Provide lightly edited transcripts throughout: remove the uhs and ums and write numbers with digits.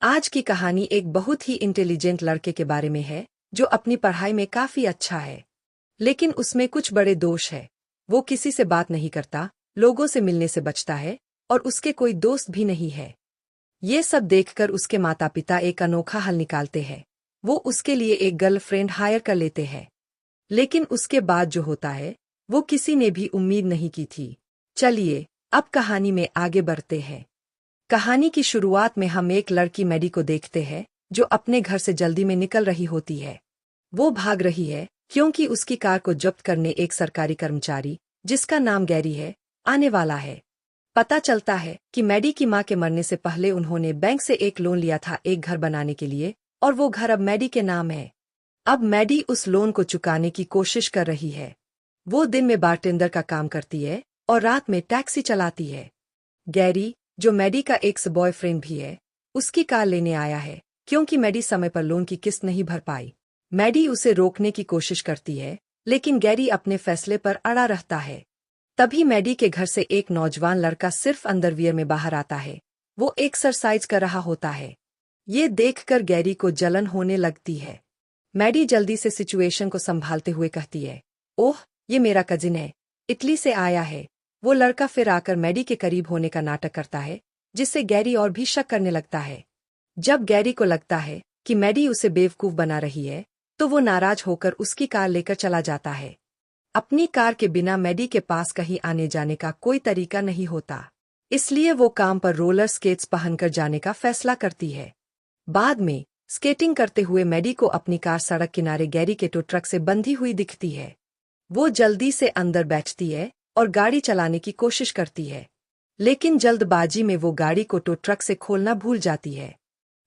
आज की कहानी एक बहुत ही इंटेलिजेंट लड़के के बारे में है जो अपनी पढ़ाई में काफी अच्छा है, लेकिन उसमें कुछ बड़े दोष है। वो किसी से बात नहीं करता, लोगों से मिलने से बचता है और उसके कोई दोस्त भी नहीं है। ये सब देखकर उसके माता पिता एक अनोखा हल निकालते हैं। वो उसके लिए एक गर्लफ्रेंड हायर कर लेते हैं। लेकिन उसके बाद जो होता है वो किसी ने भी उम्मीद नहीं की थी। चलिए अब कहानी में आगे बढ़ते हैं। कहानी की शुरुआत में हम एक लड़की मैडी को देखते हैं जो अपने घर से जल्दी में निकल रही होती है। वो भाग रही है क्योंकि उसकी कार को जब्त करने एक सरकारी कर्मचारी, जिसका नाम गैरी है, आने वाला है। पता चलता है कि मैडी की मां के मरने से पहले उन्होंने बैंक से एक लोन लिया था एक घर बनाने के लिए, और वो घर अब मैडी के नाम है। अब मैडी उस लोन को चुकाने की कोशिश कर रही है। वो दिन में बारटेंडर का काम करती है और रात में टैक्सी चलाती है। गैरी, जो मैडी का एक्स बॉयफ्रेंड भी है, उसकी कार लेने आया है क्योंकि मैडी समय पर लोन की किस्त नहीं भर पाई। मैडी उसे रोकने की कोशिश करती है, लेकिन गैरी अपने फैसले पर अड़ा रहता है। तभी मैडी के घर से एक नौजवान लड़का सिर्फ अंडरवियर में बाहर आता है। वो एक्सरसाइज कर रहा होता है। ये देखकर गैरी को जलन होने लगती है। मैडी जल्दी से सिचुएशन को संभालते हुए कहती है, ओह, ये मेरा कजिन है, इटली से आया है। वो लड़का फिर आकर मैडी के करीब होने का नाटक करता है, जिससे गैरी और भी शक करने लगता है। जब गैरी को लगता है कि मैडी उसे बेवकूफ बना रही है, तो वो नाराज होकर उसकी कार लेकर चला जाता है। अपनी कार के बिना मैडी के पास कहीं आने जाने का कोई तरीका नहीं होता, इसलिए वो काम पर रोलर स्केट्स पहनकर जाने का फैसला करती है। बाद में स्केटिंग करते हुए मैडी को अपनी कार सड़क किनारे गैरी के टो ट्रक से बंधी हुई दिखती है। वो जल्दी से अंदर बैठती है और गाड़ी चलाने की कोशिश करती है, लेकिन जल्दबाजी में वो गाड़ी को टो ट्रक से खोलना भूल जाती है।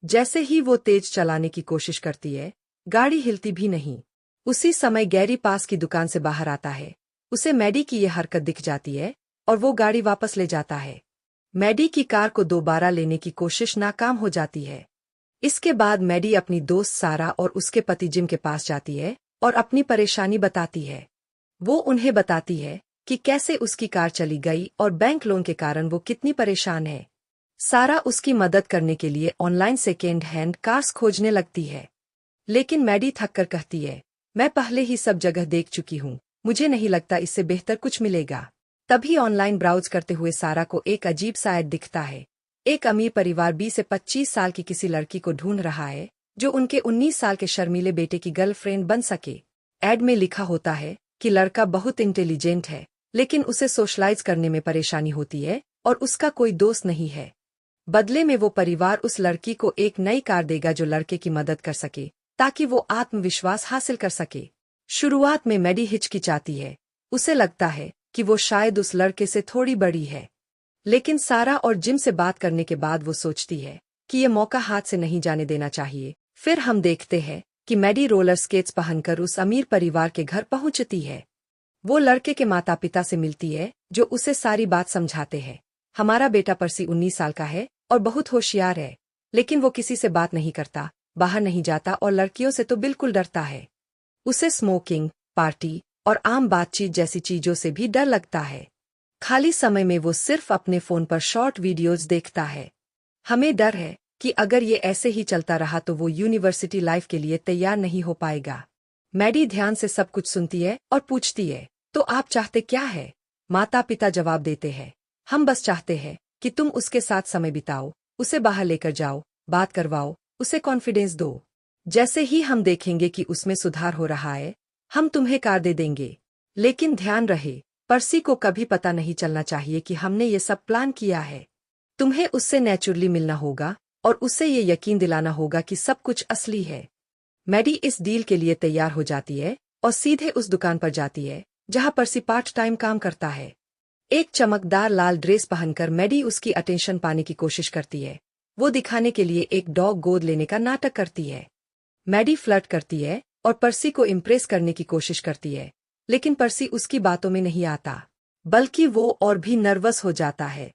जैसे ही वो तेज चलाने की कोशिश करती है, गाड़ी हिलती भी नहीं। उसी समय गैरी पास की दुकान से बाहर आता है। उसे मैडी की ये हरकत दिख जाती है और वो गाड़ी वापस ले जाता है। मैडी की कार को दोबारा लेने की कोशिश नाकाम हो जाती है। इसके बाद मैडी अपनी दोस्त सारा और उसके पति जिम के पास जाती है और अपनी परेशानी बताती है। वो उन्हें बताती है कि कैसे उसकी कार चली गई और बैंक लोन के कारण वो कितनी परेशान है। सारा उसकी मदद करने के लिए ऑनलाइन सेकेंड हैंड कार्स खोजने लगती है, लेकिन मैडी थककर कहती है, मैं पहले ही सब जगह देख चुकी हूँ, मुझे नहीं लगता इससे बेहतर कुछ मिलेगा। तभी ऑनलाइन ब्राउज करते हुए सारा को एक अजीब सा ऐड दिखता है। एक अमीर परिवार 20 से 25 साल की किसी लड़की को ढूंढ रहा है जो उनके 19 साल के शर्मीले बेटे की गर्लफ्रेंड बन सके। ऐड में लिखा होता है कि लड़का बहुत इंटेलिजेंट है, लेकिन उसे सोशलाइज करने में परेशानी होती है और उसका कोई दोस्त नहीं है। बदले में वो परिवार उस लड़की को एक नई कार देगा जो लड़के की मदद कर सके, ताकि वो आत्मविश्वास हासिल कर सके। शुरुआत में मैडी हिचकिचाती है। उसे लगता है कि वो शायद उस लड़के से थोड़ी बड़ी है, लेकिन सारा और जिम से बात करने के बाद वो सोचती है कि ये मौका हाथ से नहीं जाने देना चाहिए। फिर हम देखते हैं कि मैडी रोलर स्केट्स पहनकर उस अमीर परिवार के घर पहुंचती है। वो लड़के के माता पिता से मिलती है, जो उसे सारी बात समझाते हैं। हमारा बेटा पर्सी 19 साल का है और बहुत होशियार है, लेकिन वो किसी से बात नहीं करता, बाहर नहीं जाता और लड़कियों से तो बिल्कुल डरता है। उसे स्मोकिंग, पार्टी और आम बातचीत जैसी चीजों से भी डर लगता है। खाली समय में वो सिर्फ अपने फोन पर शॉर्ट वीडियोज देखता है। हमें डर है कि अगर ये ऐसे ही चलता रहा तो वो यूनिवर्सिटी लाइफ के लिए तैयार नहीं हो पाएगा। मैडी ध्यान से सब कुछ सुनती है और पूछती है, तो आप चाहते क्या है? माता पिता जवाब देते हैं, हम बस चाहते हैं कि तुम उसके साथ समय बिताओ, उसे बाहर लेकर जाओ, बात करवाओ, उसे कॉन्फिडेंस दो। जैसे ही हम देखेंगे कि उसमें सुधार हो रहा है, हम तुम्हें कार दे देंगे। लेकिन ध्यान रहे, पर्सी को कभी पता नहीं चलना चाहिए कि हमने ये सब प्लान किया है। तुम्हें उससे नेचुरली मिलना होगा और उससे ये यकीन दिलाना होगा कि सब कुछ असली है। मैडी इस डील के लिए तैयार हो जाती है और सीधे उस दुकान पर जाती है जहां पर्सी पार्ट टाइम काम करता है। एक चमकदार लाल ड्रेस पहनकर मैडी उसकी अटेंशन पाने की कोशिश करती है। वो दिखाने के लिए एक डॉग गोद लेने का नाटक करती है। मैडी फ्लर्ट करती है और पर्सी को इम्प्रेस करने की कोशिश करती है, लेकिन पर्सी उसकी बातों में नहीं आता, बल्कि वो और भी नर्वस हो जाता है।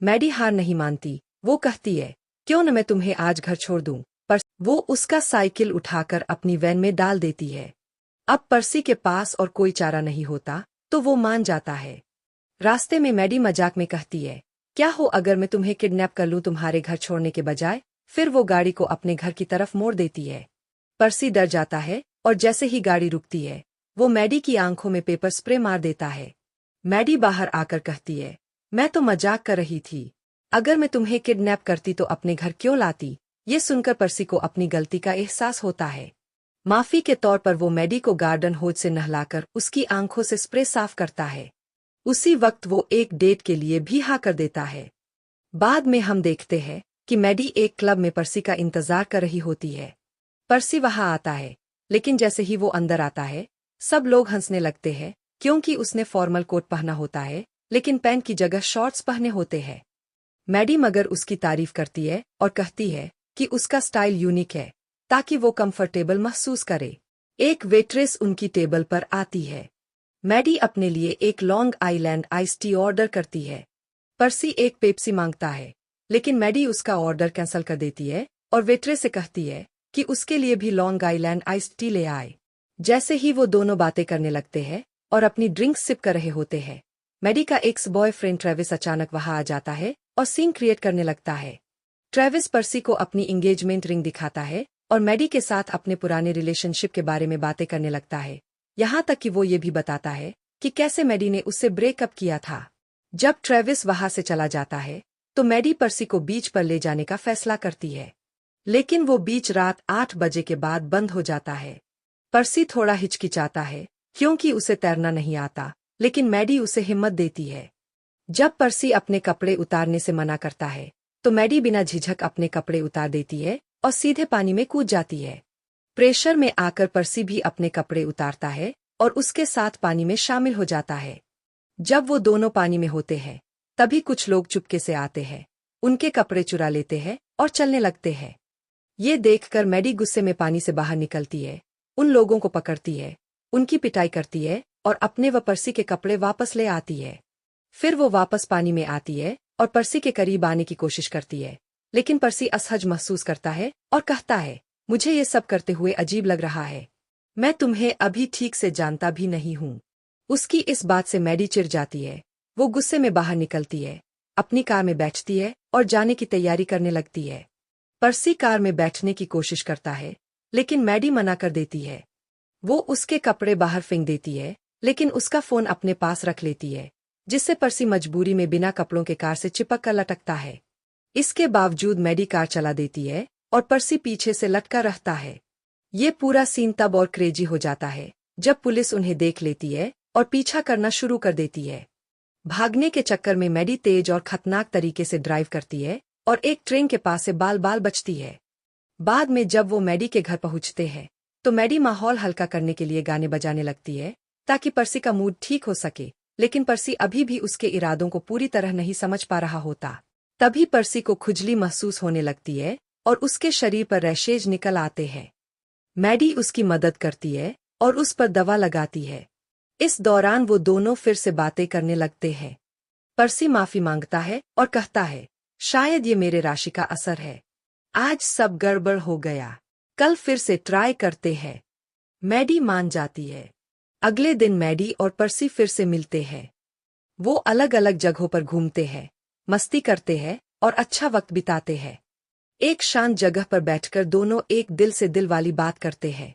मैडी हार नहीं मानती। वो कहती है, क्यों न मैं तुम्हें आज घर छोड़ दूं। पर वो उसका साइकिल उठाकर अपनी वैन में डाल देती है। अब पर्सी के पास और कोई चारा नहीं होता, तो वो मान जाता है। रास्ते में मैडी मजाक में कहती है, क्या हो अगर मैं तुम्हें किडनैप कर लूं तुम्हारे घर छोड़ने के बजाय? फिर वो गाड़ी को अपने घर की तरफ मोड़ देती है। पर्सी डर जाता है और जैसे ही गाड़ी रुकती है वो मैडी की आंखों में पेपर स्प्रे मार देता है। मैडी बाहर आकर कहती है, मैं तो मजाक कर रही थी। अगर मैं तुम्हें किडनैप करती तो अपने घर क्यों लाती? ये सुनकर पर्सी को अपनी गलती का एहसास होता है। माफी के तौर पर वो मैडी को गार्डन होज से नहलाकर उसकी आंखों से स्प्रे साफ करता है। उसी वक्त वो एक डेट के लिए भी हाँ कर देता है। बाद में हम देखते हैं कि मैडी एक क्लब में पर्सी का इंतजार कर रही होती है। पर्सी वहां आता है, लेकिन जैसे ही वो अंदर आता है सब लोग हंसने लगते हैं क्योंकि उसने फॉर्मल कोट पहना होता है लेकिन पैंट की जगह शॉर्ट्स पहने होते हैं। मैडी मगर उसकी तारीफ करती है और कहती है कि उसका स्टाइल यूनिक है ताकि वो कंफर्टेबल महसूस करे। एक वेट्रेस उनकी टेबल पर आती है। मैडी अपने लिए एक long island ice tea order करती है। पर्सी एक पेप्सी मांगता है, लेकिन मैडी उसका ऑर्डर कैंसिल कर देती है और वेट्रेस से कहती है कि उसके लिए भी लॉन्ग आइलैंड आइस टी ले आए। जैसे ही वो दोनों बातें करने लगते हैं और अपनी ड्रिंक्स सिप कर रहे होते हैं, मैडी का एक्स बॉयफ्रेंड ट्रेविस अचानक वहां आ जाता है और सीन क्रिएट करने लगता है। ट्रेविस पर्सी को अपनी एंगेजमेंट रिंग दिखाता है और मैडी के साथ अपने पुराने रिलेशनशिप के बारे में बातें करने लगता है, यहाँ तक कि वो ये भी बताता है कि कैसे मैडी ने उससे ब्रेकअप किया था। जब ट्रेविस वहां से चला जाता है तो मैडी पर्सी को बीच पर ले जाने का फैसला करती है, लेकिन वो बीच रात 8 बजे के बाद बंद हो जाता है। पर्सी थोड़ा हिचकिचाता है क्योंकि उसे तैरना नहीं आता, लेकिन मैडी उसे हिम्मत देती है। जब पर्सी अपने कपड़े उतारने से मना करता है तो मैडी बिना झिझक अपने कपड़े उतार देती है और सीधे पानी में कूद जाती है। प्रेशर में आकर पर्सी भी अपने कपड़े उतारता है और उसके साथ पानी में शामिल हो जाता है। जब वो दोनों पानी में होते हैं तभी कुछ लोग चुपके से आते हैं, उनके कपड़े चुरा लेते हैं और चलने लगते हैं। ये देखकर मैडी गुस्से में पानी से बाहर निकलती है, उन लोगों को पकड़ती है, उनकी पिटाई करती है और अपने व पर्सी के कपड़े वापस ले आती है। फिर वो वापस पानी में आती है और पर्सी के करीब आने की कोशिश करती है, लेकिन पर्सी असहज महसूस करता है और कहता है, मुझे ये सब करते हुए अजीब लग रहा है, मैं तुम्हें अभी ठीक से जानता भी नहीं हूँ। उसकी इस बात से मैडी चिढ़ जाती है। वो गुस्से में बाहर निकलती है, अपनी कार में बैठती है और जाने की तैयारी करने लगती है। पर्सी कार में बैठने की कोशिश करता है, लेकिन मैडी मना कर देती है। वो उसके कपड़े बाहर फेंक देती है, लेकिन उसका फोन अपने पास रख लेती है, जिससे पर्सी मजबूरी में बिना कपड़ों के कार से चिपक कर लटकता है। इसके बावजूद मैडी कार चला देती है और पर्सी पीछे से लटका रहता है। ये पूरा सीन तब और क्रेजी हो जाता है जब पुलिस उन्हें देख लेती है और पीछा करना शुरू कर देती है। भागने के चक्कर में मैडी तेज और खतरनाक तरीके से ड्राइव करती है और एक ट्रेन के पास से बाल बाल बचती है। बाद में जब वो मैडी के घर पहुंचते हैं तो मैडी माहौल हल्का करने के लिए गाने बजाने लगती है ताकि पर्सी का मूड ठीक हो सके, लेकिन पर्सी अभी भी उसके इरादों को पूरी तरह नहीं समझ पा रहा होता। तभी पर्सी को खुजली महसूस होने लगती है और उसके शरीर पर रैशेज निकल आते हैं। मैडी उसकी मदद करती है और उस पर दवा लगाती है। इस दौरान वो दोनों फिर से बातें करने लगते हैं। पर्सी माफी मांगता है और कहता है, शायद ये मेरे राशि का असर है, आज सब गड़बड़ हो गया, कल फिर से ट्राई करते हैं। मैडी मान जाती है। अगले दिन मैडी और पर्सी फिर से मिलते हैं। वो अलग अलग जगहों पर घूमते हैं, मस्ती करते हैं और अच्छा वक्त बिताते हैं। एक शांत जगह पर बैठकर दोनों एक दिल से दिल वाली बात करते हैं।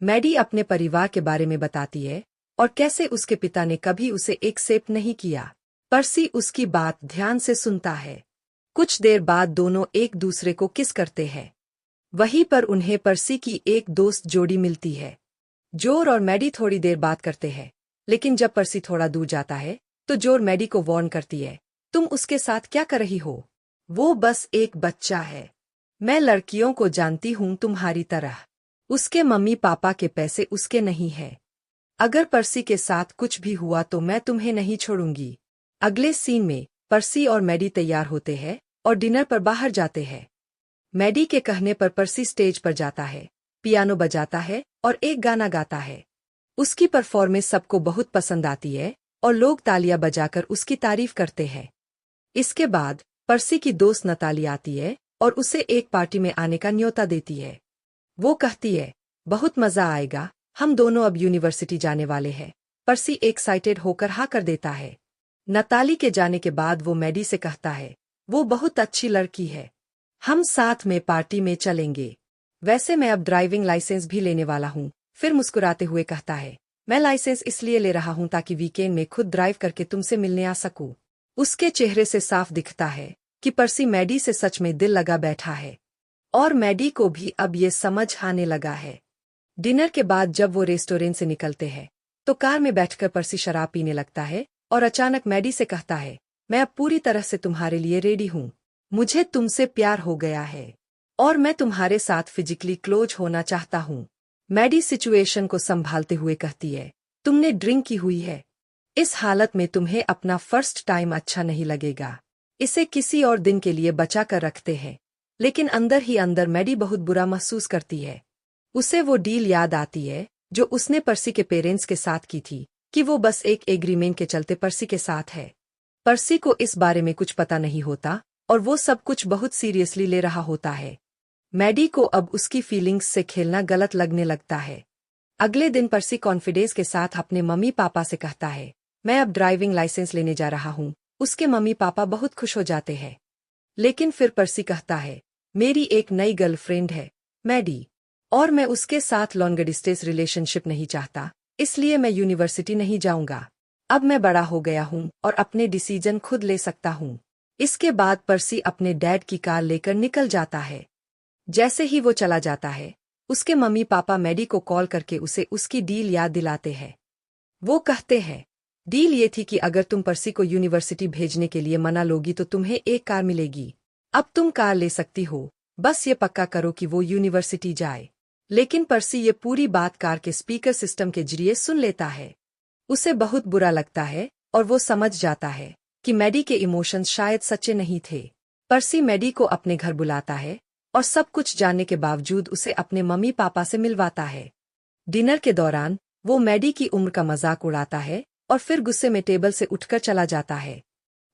मैडी अपने परिवार के बारे में बताती है और कैसे उसके पिता ने कभी उसे एक्सेप्ट नहीं किया। पर्सी उसकी बात ध्यान से सुनता है। कुछ देर बाद दोनों एक दूसरे को किस करते हैं। वहीं पर उन्हें पर्सी की एक दोस्त जोड़ी मिलती है। जोर और मैडी थोड़ी देर बात करते हैं, लेकिन जब पर्सी थोड़ा दूर जाता है तो जोर मैडी को वार्न करती है, तुम उसके साथ क्या कर रही हो? वो बस एक बच्चा है। मैं लड़कियों को जानती हूँ तुम्हारी तरह। उसके मम्मी पापा के पैसे उसके नहीं है। अगर पर्सी के साथ कुछ भी हुआ तो मैं तुम्हें नहीं छोड़ूंगी। अगले सीन में पर्सी और मैडी तैयार होते हैं और डिनर पर बाहर जाते हैं। मैडी के कहने पर पर्सी स्टेज पर जाता है, पियानो बजाता है और एक गाना गाता है। उसकी परफॉर्मेंस सबको बहुत पसंद आती है और लोग तालियां बजाकर उसकी तारीफ करते हैं। इसके बाद पर्सी की दोस्त नताली आती है और उसे एक पार्टी में आने का न्योता देती है। वो कहती है, बहुत मजा आएगा, हम दोनों अब यूनिवर्सिटी जाने वाले हैं। पर्सी एक्साइटेड होकर हाँ कर देता है। नताली के जाने के बाद वो मैडी से कहता है, वो बहुत अच्छी लड़की है, हम साथ में पार्टी में चलेंगे। वैसे मैं अब ड्राइविंग लाइसेंस भी लेने वाला हूँ। फिर मुस्कुराते हुए कहता है, मैं लाइसेंस इसलिए ले रहा हूँ ताकि वीकेंड में खुद ड्राइव करके तुमसे मिलने आ सकूं। उसके चेहरे से साफ दिखता है कि पर्सी मैडी से सच में दिल लगा बैठा है, और मैडी को भी अब ये समझ आने लगा है। डिनर के बाद जब वो रेस्टोरेंट से निकलते हैं तो कार में बैठकर पर्सी शराब पीने लगता है और अचानक मैडी से कहता है, मैं अब पूरी तरह से तुम्हारे लिए रेडी हूँ। मुझे तुमसे प्यार हो गया है और मैं तुम्हारे साथ फिजिकली क्लोज होना चाहता हूँ। मैडी सिचुएशन को संभालते हुए कहती है, तुमने ड्रिंक की हुई है। इस हालत में तुम्हें अपना फर्स्ट टाइम अच्छा नहीं लगेगा। इसे किसी और दिन के लिए बचा कर रखते हैं। लेकिन अंदर ही अंदर मैडी बहुत बुरा महसूस करती है। उसे वो डील याद आती है जो उसने पर्सी के पेरेंट्स के साथ की थी कि वो बस एक एग्रीमेंट के चलते पर्सी के साथ है। पर्सी को इस बारे में कुछ पता नहीं होता और वो सब कुछ बहुत सीरियसली ले रहा होता है। मैडी को अब उसकी फीलिंग्स से खेलना गलत लगने लगता है। अगले दिन पर्सी कॉन्फिडेंस के साथ अपने मम्मी पापा से कहता है, मैं अब ड्राइविंग लाइसेंस लेने जा रहा हूँ। उसके मम्मी पापा बहुत खुश हो जाते हैं। लेकिन फिर पर्सी कहता है, मेरी एक नई गर्लफ्रेंड है, मैडी, और मैं उसके साथ लॉन्ग डिस्टेंस रिलेशनशिप नहीं चाहता, इसलिए मैं यूनिवर्सिटी नहीं जाऊंगा। अब मैं बड़ा हो गया हूँ और अपने डिसीजन खुद ले सकता हूँ। इसके बाद पर्सी अपने डैड की कार लेकर निकल जाता है। जैसे ही वो चला जाता है, उसके मम्मी पापा मैडी को कॉल करके उसे उसकी डील याद दिलाते हैं। वो कहते हैं, डील ये थी कि अगर तुम पर्सी को यूनिवर्सिटी भेजने के लिए मना लोगी तो तुम्हें एक कार मिलेगी। अब तुम कार ले सकती हो, बस ये पक्का करो कि वो यूनिवर्सिटी जाए। लेकिन पर्सी ये पूरी बात कार के स्पीकर सिस्टम के जरिए सुन लेता है। उसे बहुत बुरा लगता है और वो समझ जाता है कि मैडी के इमोशंस शायद सच्चे नहीं थे। पर्सी मैडी को अपने घर बुलाता है और सब कुछ जानने के बावजूद उसे अपने मम्मी पापा से मिलवाता है। डिनर के दौरान वो मैडी की उम्र का मजाक उड़ाता है और फिर गुस्से में टेबल से उठकर चला जाता है।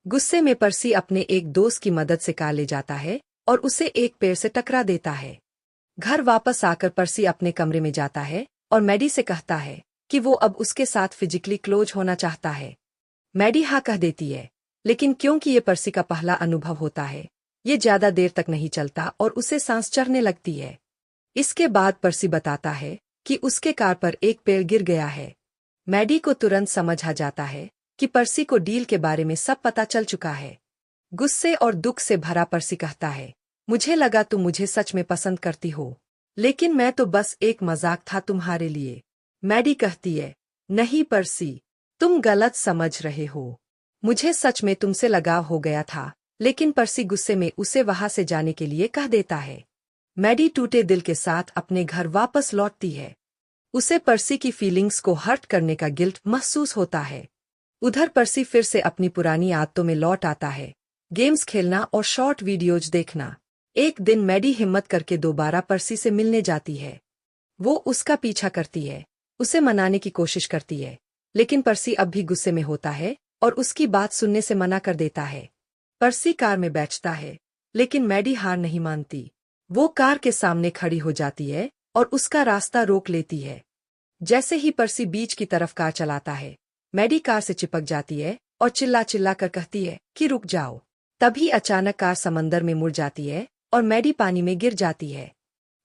गुस्से में पर्सी अपने एक दोस्त की मदद से कार ले जाता है और उसे एक पेड़ से टकरा देता है। घर वापस आकर पर्सी अपने कमरे में जाता है और मैडी से कहता है कि वो अब उसके साथ फिजिकली क्लोज होना चाहता है। मैडी हाँ कह देती है, लेकिन क्योंकि ये पर्सी का पहला अनुभव होता है, ये ज्यादा देर तक नहीं चलता और उसे सांस चढ़ने लगती है। इसके बाद पर्सी बताता है कि उसके कार पर एक पेड़ गिर गया है। मैडी को तुरंत समझ आ जाता है कि पर्सी को डील के बारे में सब पता चल चुका है। गुस्से और दुख से भरा पर्सी कहता है, मुझे लगा तुम मुझे सच में पसंद करती हो, लेकिन मैं तो बस एक मजाक था तुम्हारे लिए। मैडी कहती है, नहीं पर्सी, तुम गलत समझ रहे हो। मुझे सच में तुमसे लगाव हो गया था। लेकिन पर्सी गुस्से में उसे वहां से जाने के लिए कह देता है। मैडी टूटे दिल के साथ अपने घर वापस लौटती है। उसे पर्सी की फीलिंग्स को हर्ट करने का गिल्ट महसूस होता है। उधर पर्सी फिर से अपनी पुरानी आदतों में लौट आता है, गेम्स खेलना और शॉर्ट वीडियोज देखना। एक दिन मैडी हिम्मत करके दोबारा पर्सी से मिलने जाती है। वो उसका पीछा करती है, उसे मनाने की कोशिश करती है, लेकिन पर्सी अब भी गुस्से में होता है और उसकी बात सुनने से मना कर देता है। पर्सी कार में बैठता है, लेकिन मैडी हार नहीं मानती। वो कार के सामने खड़ी हो जाती है और उसका रास्ता रोक लेती है। जैसे ही पर्सी बीच की तरफ कार चलाता है, मैडी कार से चिपक जाती है और चिल्ला चिल्ला कर कहती है कि रुक जाओ। तभी अचानक कार समंदर में मुड़ जाती है और मैडी पानी में गिर जाती है।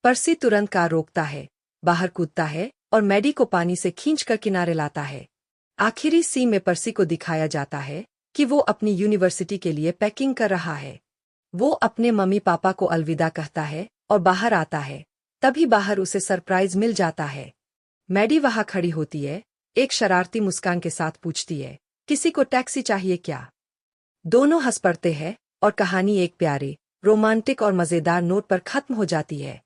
पर्सी तुरंत कार रोकता है, बाहर कूदता है और मैडी को पानी से खींचकर किनारे लाता है। आखिरी सीन में पर्सी को दिखाया जाता है कि वो अपनी यूनिवर्सिटी के लिए पैकिंग कर रहा है। वो अपने मम्मी पापा को अलविदा कहता है और बाहर आता है। तभी बाहर उसे सरप्राइज मिल जाता है। मैडी वहां खड़ी होती है, एक शरारती मुस्कान के साथ पूछती है, किसी को टैक्सी चाहिए क्या? दोनों हंस पड़ते हैं और कहानी एक प्यारे, रोमांटिक और मजेदार नोट पर खत्म हो जाती है।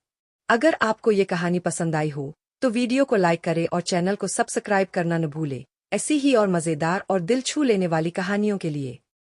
अगर आपको ये कहानी पसंद आई हो तो वीडियो को लाइक करें और चैनल को सब्सक्राइब करना न भूलें, ऐसी ही और मजेदार और दिल छू लेने वाली कहानियों के लिए।